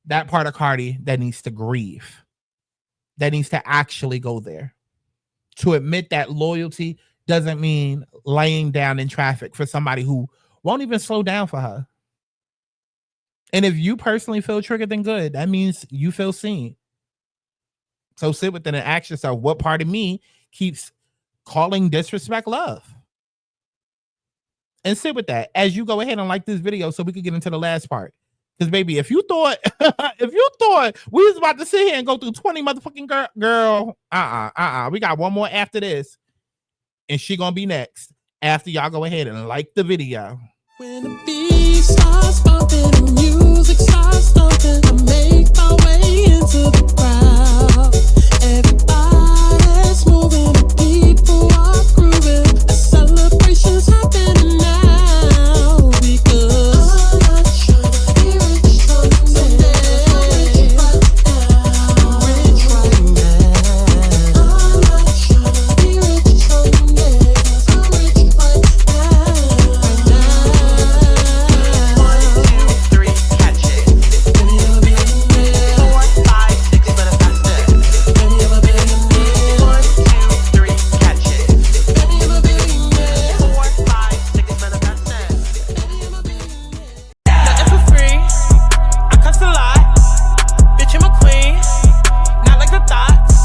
That part of Cardi that needs to grieve, that needs to actually go there. To admit that loyalty doesn't mean laying down in traffic for somebody who won't even slow down for her. And if you personally feel triggered, then good. That means you feel seen. So sit with it and ask yourself, what part of me keeps calling disrespect love? And sit with that as you go ahead and like this video so we can get into the last part. Because baby, if you thought we was about to sit here and go through 20 motherfucking girl, we got one more after this, and she gonna be next after y'all go ahead and like the video. When the beat starts bumping, the music starts thumping, I make my way into the crowd. Everybody's moving, the people are grooving, the celebration's happening now because I'm not trying to be rich from today. I'm rich right now. I'm not trying to be rich from today, 'cause I'm rich right now. 1, 2, 3, catch it. Give me a billionaire. 4, 5, 6, better faster. Give me a billionaire. 1, 2, 3, catch it. Give me a billionaire. 4, 5, 6, better faster. Give me a billionaire. Nothing for free. I cuss a lot. Bitch, I'm a queen. Not like the thoughts.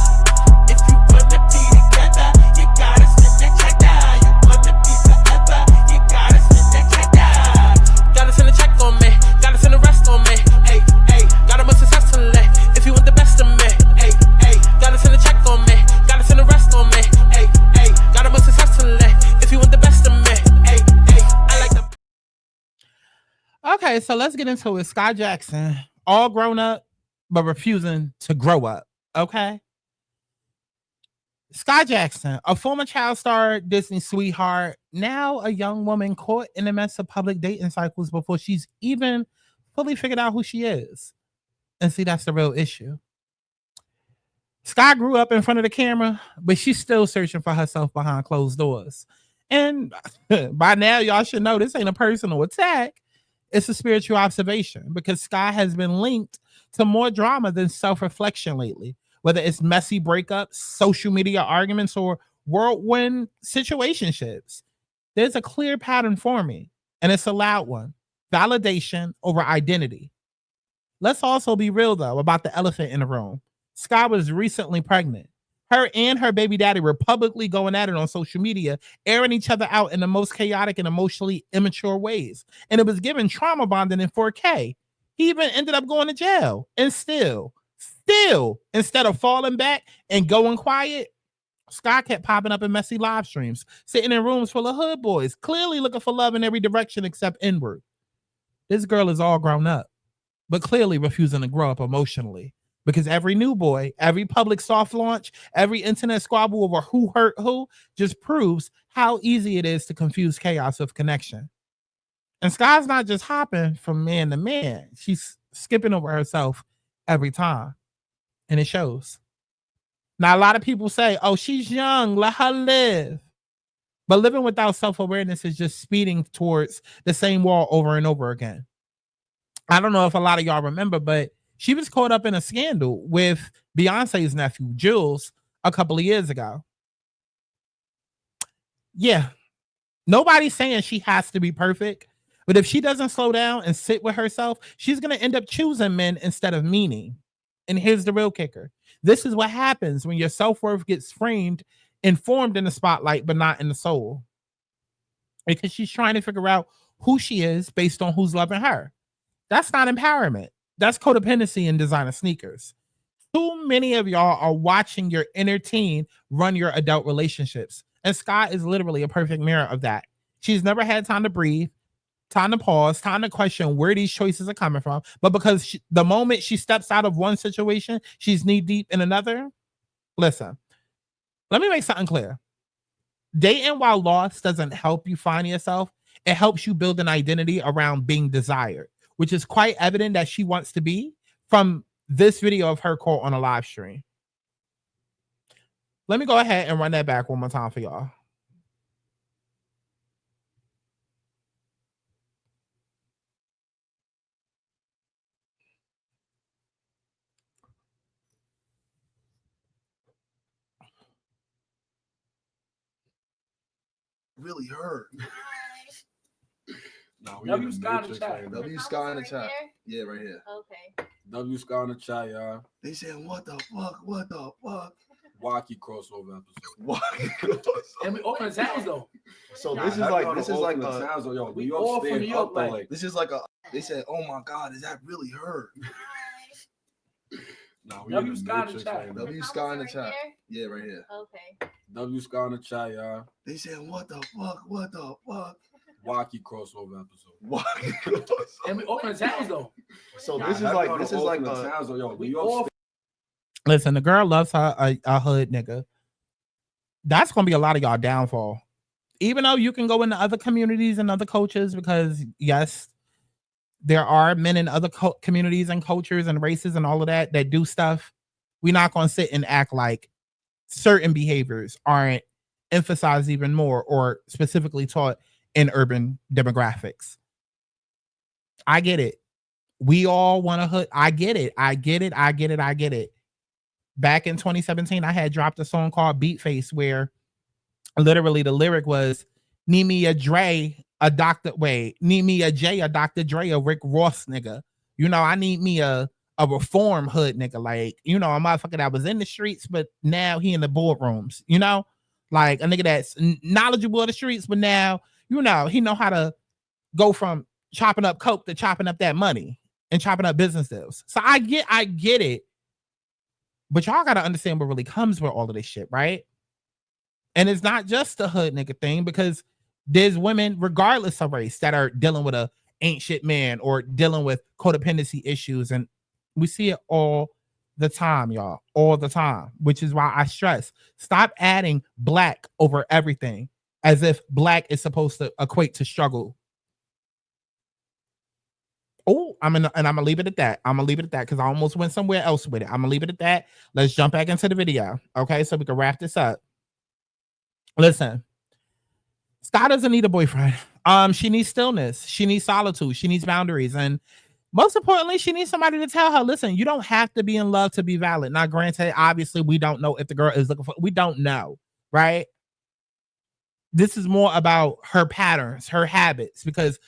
If you wanna be together, you gotta spend that check down. You wanna be forever, you gotta spend that check down. Gotta send a check on me, gotta send the rest on me. Hey, hey, gotta move successfully. If you want the best of me, hey, hey, gotta send a check on me, gotta send the rest on me. Hey, hey, gotta move successfully. If you want the best of me, hey, hey, I like the. Okay, so let's get into it. Skai Jackson, all grown up, but refusing to grow up. Okay. Skai Jackson, a former child star, Disney sweetheart, now a young woman caught in the mess of public dating cycles before she's even fully figured out who she is. And see, that's the real issue. Skai grew up in front of the camera, but she's still searching for herself behind closed doors. And by now, y'all should know this ain't a personal attack. It's a spiritual observation because Skai has been linked to more drama than self-reflection lately, whether it's messy breakups, social media arguments, or whirlwind situationships. There's a clear pattern forming, and it's a loud one: validation over identity. Let's also be real, though, about the elephant in the room. Skai was recently pregnant. Her and her baby daddy were publicly going at it on social media, airing each other out in the most chaotic and emotionally immature ways. And it was given trauma bonding in 4K. He even ended up going to jail. And still, instead of falling back and going quiet, Skai kept popping up in messy live streams, sitting in rooms full of hood boys, clearly looking for love in every direction except inward. This girl is all grown up, but clearly refusing to grow up emotionally. Because every new boy, every public soft launch, every internet squabble over who hurt who just proves how easy it is to confuse chaos with connection. And Skai's not just hopping from man to man. She's skipping over herself every time. And it shows. Now, a lot of people say, oh, she's young, let her live. But living without self-awareness is just speeding towards the same wall over and over again. I don't know if a lot of y'all remember, but she was caught up in a scandal with Beyonce's nephew, Jules, a couple of years ago. Yeah, nobody's saying she has to be perfect, but if she doesn't slow down and sit with herself, she's going to end up choosing men instead of meaning. And here's the real kicker. This is what happens when your self-worth gets framed and formed in the spotlight, but not in the soul. Because she's trying to figure out who she is based on who's loving her. That's not empowerment. That's codependency in designer sneakers. Too many of y'all are watching your inner teen run your adult relationships. And Skai is literally a perfect mirror of that. She's never had time to breathe, time to pause, time to question where these choices are coming from. But because the moment she steps out of one situation, she's knee deep in another. Listen, let me make something clear. Dating while lost doesn't help you find yourself. It helps you build an identity around being desired, which is quite evident that she wants to be from this video of her caught on a live stream. Let me go ahead and run that back one more time for y'all. Really hurt. Nah, we W in the Skai in the matrix chat. right now. W Sky in the chat. Yeah, right here. Okay. W Skai in the chat, y'all. They said, what the fuck? What the fuck? Wacky crossover episode. What? And we all from the towns though. So Nah, this is that's like all this the is all like from the a, towns, though. Yo, We New all York from stand New York, up, though, like- this is like a. They said, oh my god, is that really her? Nah, we W in the Skai in the matrix chat. right now. W Sky in the chat. Yeah, right here. Okay. W Skai in the chat, y'all. They said, what the fuck? What the fuck? Wacky crossover episode. What? And we all from the towns though. So Nah, this is that's like all this the is all like from the a. towns, though. Yo, New We York all Listen, the girl loves her a hood nigga. That's going to be a lot of y'all downfall. Even though you can go into other communities and other cultures, because yes, there are men in other communities and cultures and races and all of that do stuff. We're not going to sit and act like certain behaviors aren't emphasized even more or specifically taught in urban demographics. I get it. We all want a hood. I get it. Back in 2017, I had dropped a song called Beat Face, where literally the lyric was, need me a Dre, a Dr. Wade, need me a J, a Dr. Dre, a Rick Ross nigga. You know, I need me a reform hood nigga. Like, you know, a motherfucker that was in the streets, but now he in the boardrooms, you know? Like a nigga that's knowledgeable of the streets, but now, you know, he know how to go from chopping up coke to chopping up that money and chopping up business deals. So I get it. But y'all got to understand what really comes with all of this shit, right? And it's not just the hood nigga thing, because there's women, regardless of race, that are dealing with a ain't shit man or dealing with codependency issues. And we see it all the time, y'all, all the time, which is why I stress, stop adding black over everything as if black is supposed to equate to struggle. Oh, I'm gonna leave it at that. I'm gonna leave it at that because I almost went somewhere else with it. I'm gonna leave it at that. Let's jump back into the video, okay? So we can wrap this up. Listen, Skai doesn't need a boyfriend. She needs stillness. She needs solitude. She needs boundaries, and most importantly, she needs somebody to tell her, listen, you don't have to be in love to be valid. Now, granted, obviously, we don't know if the girl is looking for, we don't know, right? This is more about her patterns, her habits, because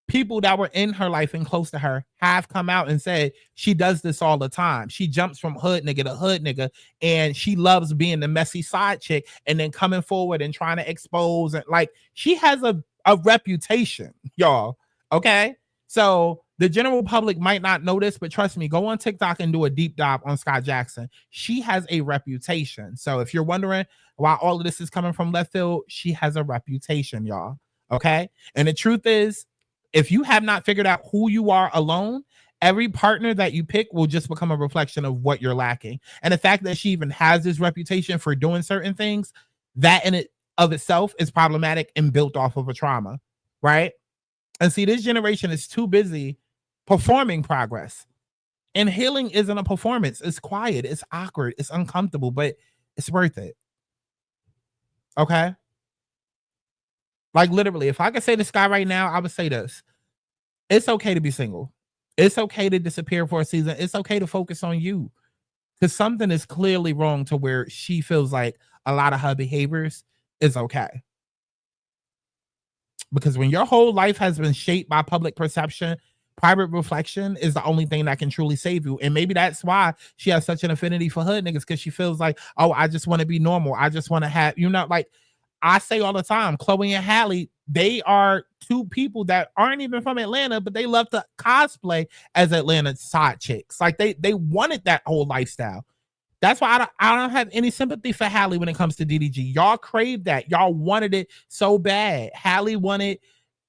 people that were in her life and close to her have come out and said she does this all the time. She jumps from hood nigga to hood nigga, and she loves being the messy side chick and then coming forward and trying to expose. And like, she has a reputation, y'all. Okay. So the general public might not know this, but trust me, go on TikTok and do a deep dive on Skai Jackson. She has a reputation. So if you're wondering why all of this is coming from left field, she has a reputation, y'all. Okay. And the truth is, if you have not figured out who you are alone, every partner that you pick will just become a reflection of what you're lacking. And the fact that she even has this reputation for doing certain things, that in it of itself is problematic and built off of a trauma, right? And see, this generation is too busy performing progress. And healing isn't a performance. It's quiet, it's awkward, it's uncomfortable, but it's worth it. Okay? Like literally, if I could say to Skai right now, I would say this. It's okay to be single. It's okay to disappear for a season. It's okay to focus on you. Because something is clearly wrong to where she feels like a lot of her behaviors is okay. Because when your whole life has been shaped by public perception, private reflection is the only thing that can truly save you. And maybe that's why she has such an affinity for hood niggas, because she feels like, oh, I just want to be normal. I just want to have, you know, like I say all the time, Chloe and Halle, they are two people that aren't even from Atlanta, but they love to cosplay as Atlanta side chicks. Like they wanted that whole lifestyle. That's why I don't have any sympathy for Halle when it comes to DDG. Y'all craved that. Y'all wanted it so bad. Halle wanted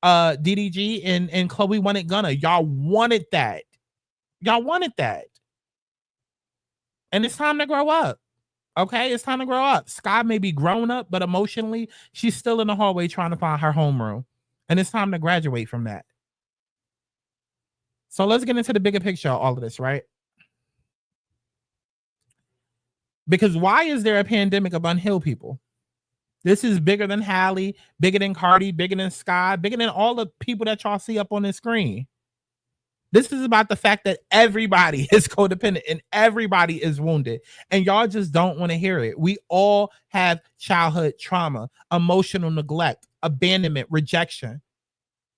DDG and Chloe wanted Gunna. Y'all wanted that. Y'all wanted that. And it's time to grow up. Okay, it's time to grow up. Skai may be grown up, but emotionally, she's still in the hallway trying to find her homeroom. And it's time to graduate from that. So let's get into the bigger picture of all of this, right? Because why is there a pandemic of unhealed people? This is bigger than Halle, bigger than Cardi, bigger than Skai, bigger than all the people that y'all see up on the screen. This is about the fact that everybody is codependent and everybody is wounded. And y'all just don't want to hear it. We all have childhood trauma, emotional neglect, abandonment, rejection.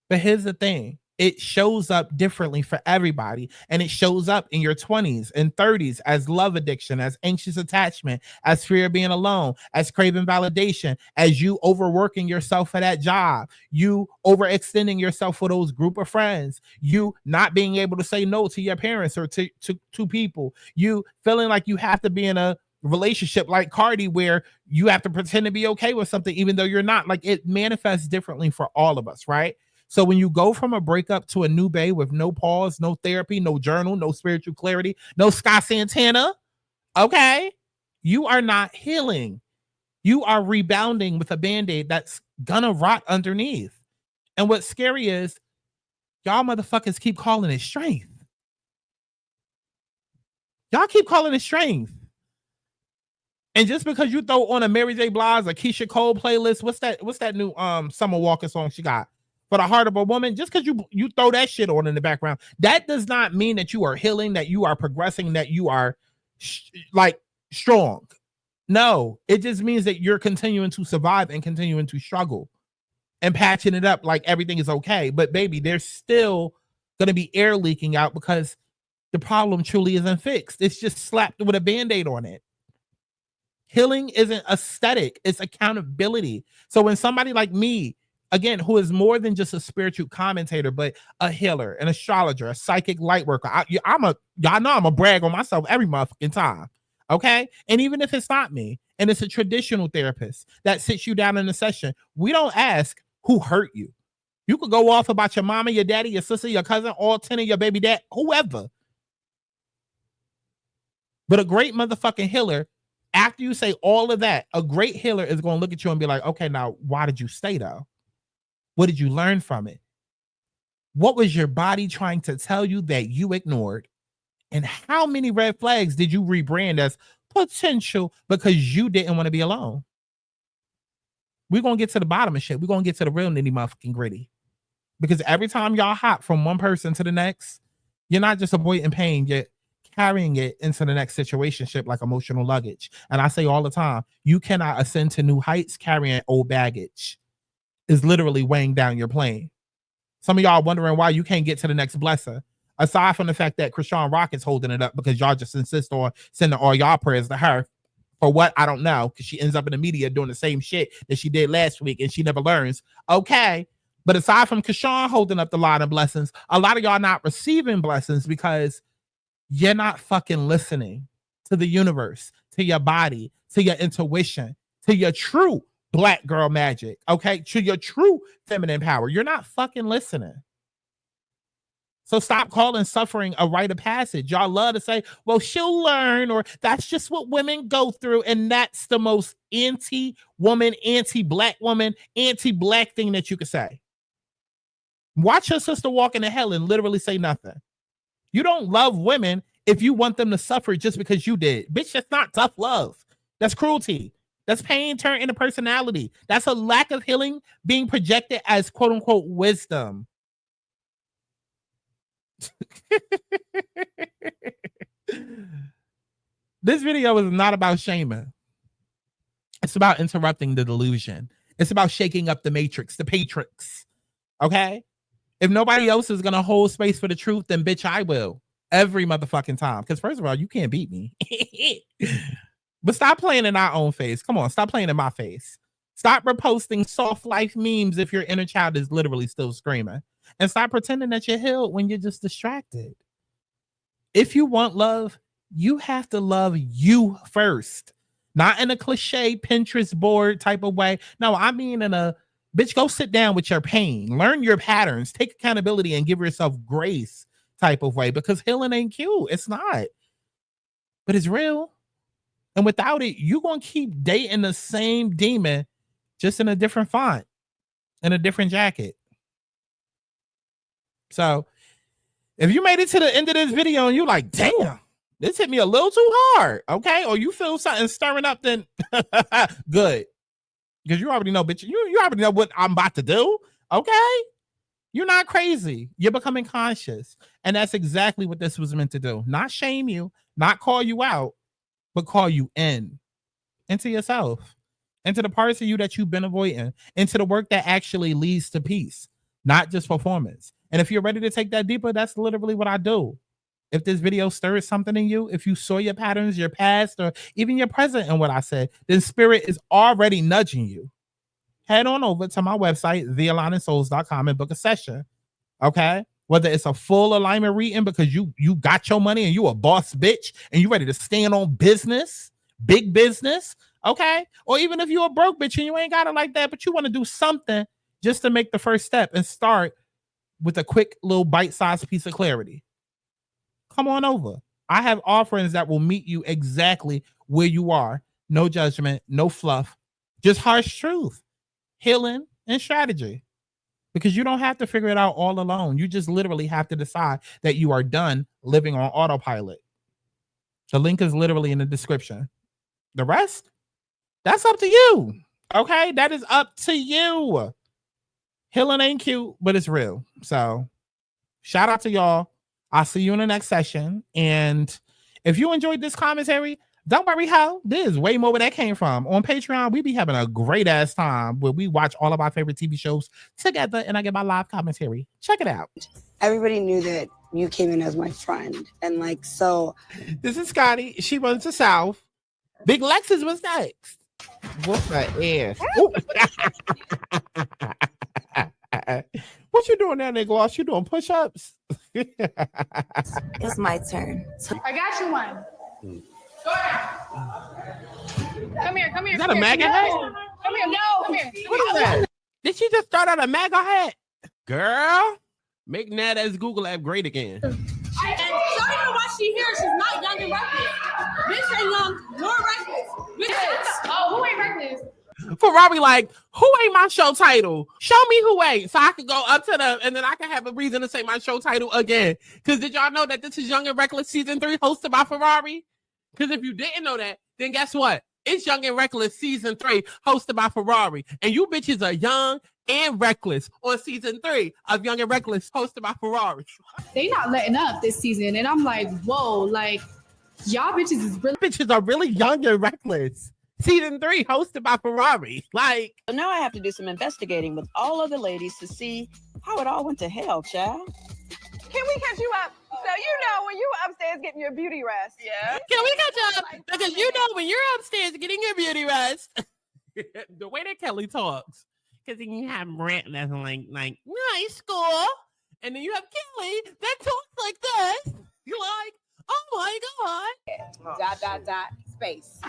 But here's the thing. It shows up differently for everybody. And it shows up in your 20s and 30s as love addiction, as anxious attachment, as fear of being alone, as craving validation, as you overworking yourself for that job, you overextending yourself for those group of friends, you not being able to say no to your parents or to people, you feeling like you have to be in a relationship like Cardi where you have to pretend to be okay with something even though you're not. Like, it manifests differently for all of us, right? So when you go from a breakup to a new bae with no pause, no therapy, no journal, no spiritual clarity, no Skai Santana, okay, you are not healing. You are rebounding with a Band-Aid that's gonna rot underneath. And what's scary is y'all motherfuckers keep calling it strength. Y'all keep calling it strength. And just because you throw on a Mary J. Blige or Keisha Cole playlist, what's that new Summer Walker song she got? For the Heart of a Woman, just because you throw that shit on in the background, that does not mean that you are healing, that you are progressing, that you are like strong. No, it just means that you're continuing to survive and continuing to struggle and patching it up like everything is okay. But baby, there's still going to be air leaking out because the problem truly isn't fixed. It's just slapped with a Band-Aid on it. Healing isn't aesthetic, it's accountability. So when somebody like me, again, who is more than just a spiritual commentator, but a healer, an astrologer, a psychic light worker. Y'all know I'm a brag on myself every motherfucking time. Okay. And even if it's not me, and it's a traditional therapist that sits you down in a session, we don't ask who hurt you. You could go off about your mama, your daddy, your sister, your cousin, all 10 of your baby dad, whoever. But a great motherfucking healer, after you say all of that, a great healer is going to look at you and be like, okay, now why did you stay though? What did you learn from it? What was your body trying to tell you that you ignored? And how many red flags did you rebrand as potential because you didn't want to be alone? We're going to get to the bottom of shit. We're going to get to the real nitty motherfucking gritty. Because every time y'all hop from one person to the next, you're not just avoiding pain, you're carrying it into the next situationship like emotional luggage. And I say all the time, you cannot ascend to new heights carrying old baggage. Is literally weighing down your plane. Some of y'all wondering why you can't get to the next blessing. Aside from the fact that Krishan Rock is holding it up because y'all just insist on sending all y'all prayers to her. For what? I don't know. Because she ends up in the media doing the same shit that she did last week and she never learns. Okay. But aside from Krishan holding up the line of blessings, a lot of y'all not receiving blessings because you're not fucking listening to the universe, to your body, to your intuition, to your true Black girl magic, okay? To your true feminine power. You're not fucking listening. So stop calling suffering a rite of passage. Y'all love to say, well, she'll learn, or that's just what women go through. And that's the most anti-woman, anti-Black woman, anti-Black thing that you could say. Watch your sister walk into hell and literally say nothing. You don't love women if you want them to suffer just because you did. Bitch, that's not tough love. That's cruelty. That's pain turned into personality. That's a lack of healing being projected as quote unquote wisdom. This video is not about shaming. It's about interrupting the delusion. It's about shaking up the matrix, the patrix. Okay? If nobody else is going to hold space for the truth, then bitch, I will. Every motherfucking time. Because first of all, you can't beat me. But stop playing in our own face. Come on, stop playing in my face. Stop reposting soft life memes if your inner child is literally still screaming. And stop pretending that you're healed when you're just distracted. If you want love, you have to love you first. Not in a cliche Pinterest board type of way. No, I mean in a, bitch, go sit down with your pain. Learn your patterns. Take accountability and give yourself grace type of way. Because healing ain't cute. It's not. But it's real. And without it, you're going to keep dating the same demon, just in a different font, in a different jacket. So if you made it to the end of this video and you're like, damn, this hit me a little too hard, okay? Or you feel something stirring up, then good. Because you already know, bitch, you already know what I'm about to do, okay? You're not crazy. You're becoming conscious. And that's exactly what this was meant to do. Not shame you, not call you out, but call you into yourself, into the parts of you that you've been avoiding, into the work that actually leads to peace, not just performance. And if you're ready to take that deeper, that's literally what I do. If this video stirs something in you, if you saw your patterns, your past, or even your present in what I said, then spirit is already nudging you. Head on over to my website, thealigningsouls.com, and book a session. Okay? Whether it's a full alignment reading because you got your money and you a boss bitch and you ready to stand on business, big business, okay? Or even if you're a broke bitch and you ain't got it like that, but you want to do something just to make the first step and start with a quick little bite-sized piece of clarity. Come on over. I have offerings that will meet you exactly where you are. No judgment, no fluff, just harsh truth, healing, and strategy. Because you don't have to figure it out all alone. You just literally have to decide that you are done living on autopilot. The link is literally in the description. The rest, that's up to you. Okay? That is up to you. Healing ain't cute, but it's real. So shout out to y'all. I'll see you in the next session. And if you enjoyed this commentary, don't worry, how there's way more where that came from. On Patreon, we be having a great ass time where we watch all of our favorite TV shows together and I get my live commentary. Check it out. Everybody knew that you came in as my friend. And like, so. This is Scotty. She runs the South. Big Lexus was next. What's my ass? What you doing there, nigga? Gloss? You doing push-ups? It's my turn. I got you one. Come here. Is that a MAGA hat? Come here. No. Come here. What is that? Did she just start out a MAGA hat? Girl, making that as Google app great again. And show you to watch she here. She's not young and reckless. Bitch ain't young nor reckless. Oh, who ain't reckless? Ferrari, like, who ain't my show title? Show me who ain't, so I can go up to them, and then I can have a reason to say my show title again. Because did y'all know that this is Young and Reckless Season 3 hosted by Ferrari? Because if you didn't know that, then guess what? It's Young and Reckless Season 3 hosted by Ferrari. And you bitches are young and reckless on Season 3 of Young and Reckless hosted by Ferrari. They not letting up this season, and I'm like, whoa, like, y'all bitches are really young and reckless. Season 3 hosted by Ferrari. Like, so now I have to do some investigating with all of the ladies to see how it all went to hell, child. Can we catch you up? So you know when you were upstairs getting your beauty rest. Yeah. Can we catch up? Because you know when you're upstairs getting your beauty rest, the way that Kelly talks, because then you have Brent that's like nice school, and then you have Kelly that talks like this. You're like, oh my god. ... Space.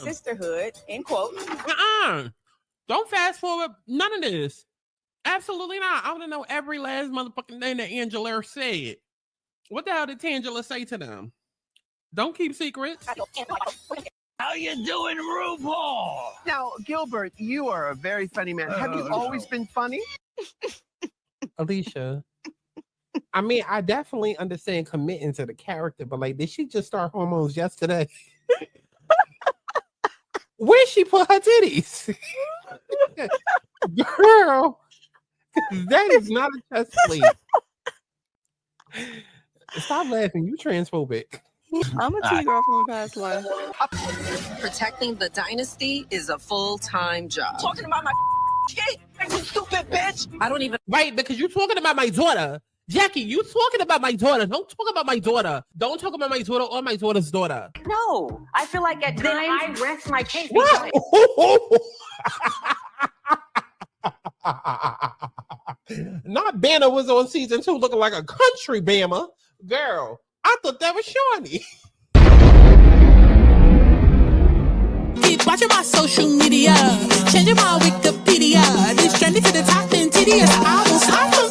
Sisterhood, in quotes. Don't fast forward none of this. Absolutely not. I want to know every last motherfucking thing that Angela said. What the hell did Tangela say to them? Don't keep secrets. How you doing, RuPaul? Now, Gilbert, you are a very funny man. Have you always been funny? Alicia, I mean, I definitely understand committing to the character, but like, did she just start hormones yesterday? Where she put her titties? Girl, that is not a chest plate. Stop laughing, you transphobic. I'm a T-girl from the past life. Protecting the dynasty is a full-time job. Talking about my shit, you stupid bitch. I don't even... Right, because you're talking about my daughter. Jackie, you talking about my daughter. Don't talk about my daughter. Don't talk about my daughter or my daughter's daughter. No, I feel like at times I rest my case. What? Not Banner was on Season 2 looking like a country Bama. Girl, I thought that was Shawnee. Keep watching my social media, changing my Wikipedia. This trending to the top and tedious. I will stop.